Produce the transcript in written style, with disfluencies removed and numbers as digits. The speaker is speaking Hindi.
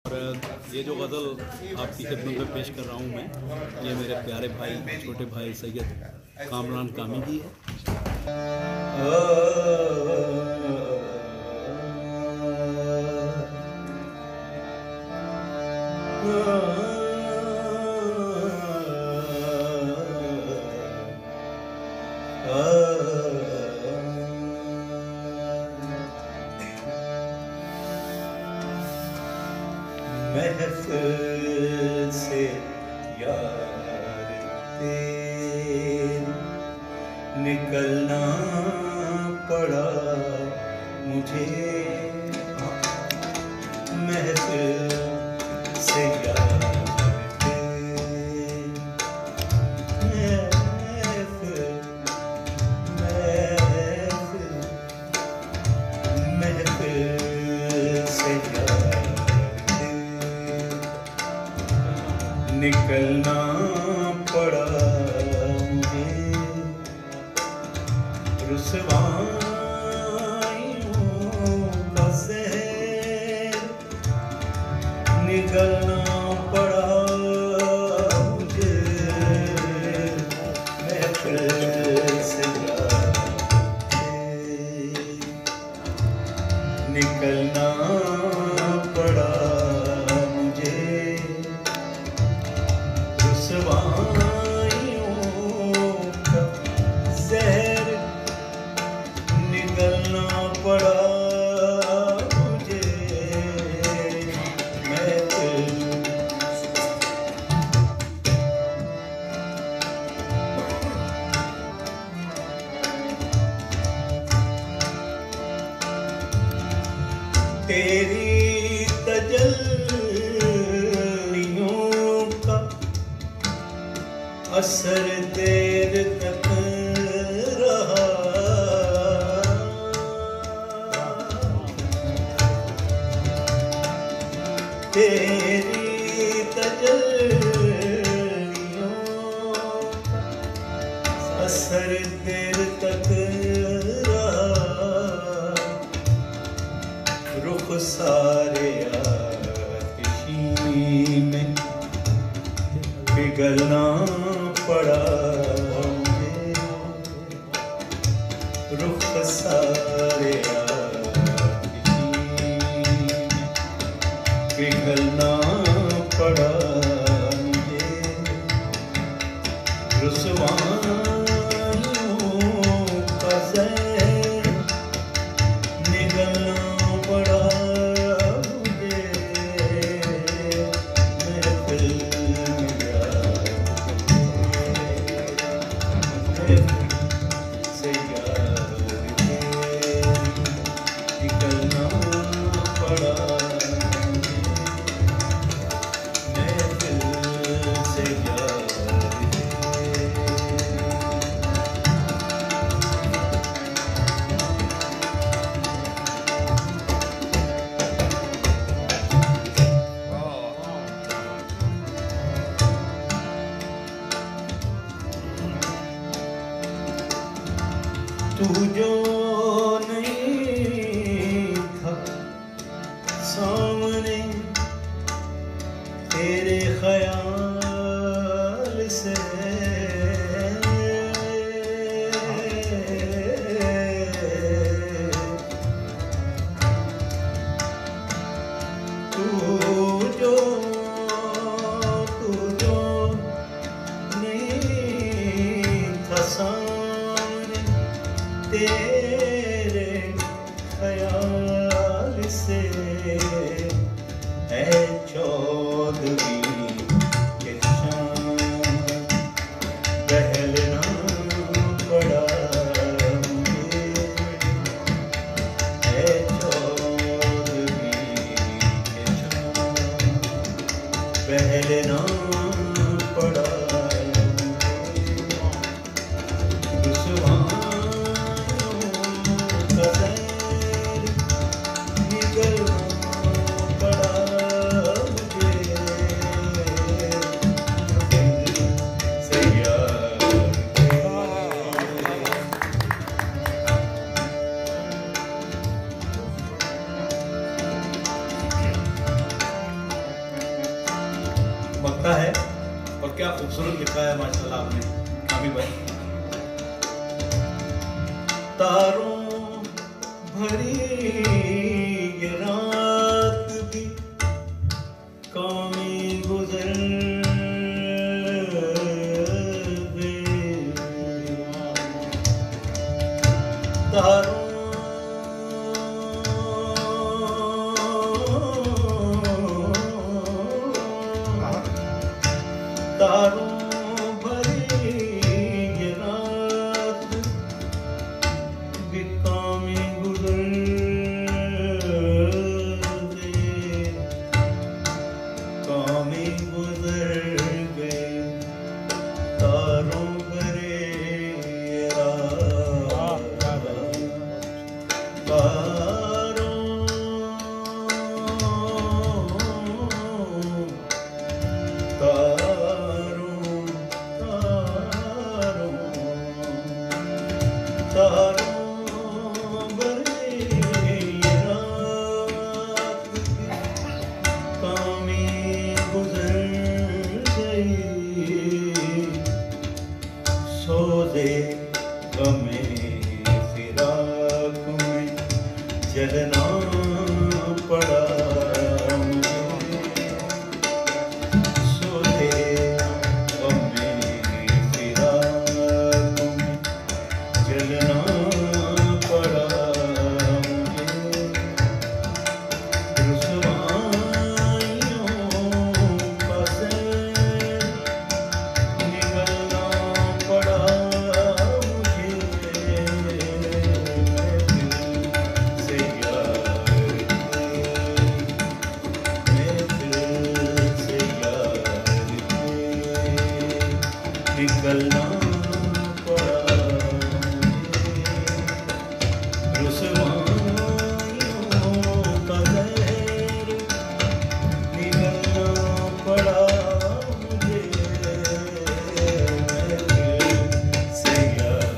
और ये जो गज़ल आपकी खिदमत में पेश कर रहा हूँ मैं, ये मेरे प्यारे भाई छोटे भाई सैयद कामरान कामी की है। महफिल से यार तेरे निकलना पड़ा मुझे, महफिल से यार तेरे महफिल से यार निकलना पड़ा मुझे, रुसवाइयों का ज़हर निकलना पड़ा मुझे, महफिल से निकलना पड़ा मुझे, रुसवाइयों का ज़हर निकलना पड़ा मुझे, तेरी तजल्लियों का असर देर तक रहा, तेरी तजल्लियों का असर देर तक रहा, रुख सारे आतिशी में पिघलना पड़ा मुझे, रुख सारे आतिशी में पिघलना पड़ा मुझे, रुसवाइयों का ज़हर निकलना पड़ा मुझे, महफिल से यार निकलना पड़ा, महफिल से यार तू जो नहीं था सामने, तेरे ख्याल से तू जो नहीं था सामने, तेरे ख्याल से है चौधरी के शाम बहलना पड़ा मुझे, है चौधरी के शाम बहलना पड़ा, लिखा है और क्या खूबसूरत लिखा है माशाल्लाह आपने कामी भाई। तारों भरी ये रात भी कामी गुजर गई, तारों तारों भरी ये रात भी कामी गुजर गई, कामी गुजर गई, तारों भरे ये रात, तारों भरे ये रात कामी गुजर गई, सोदे गमे फिराक में जलना पड़ा मुझे, सोदे गमे फिराक में जलना पड़ा मुझे, रुसवाइयों का ज़हर निगलना पड़ा मुझे, निकलना पड़ा मुझे, रुसवाइयों का ज़हर निगलना पड़ा मुझे, से यार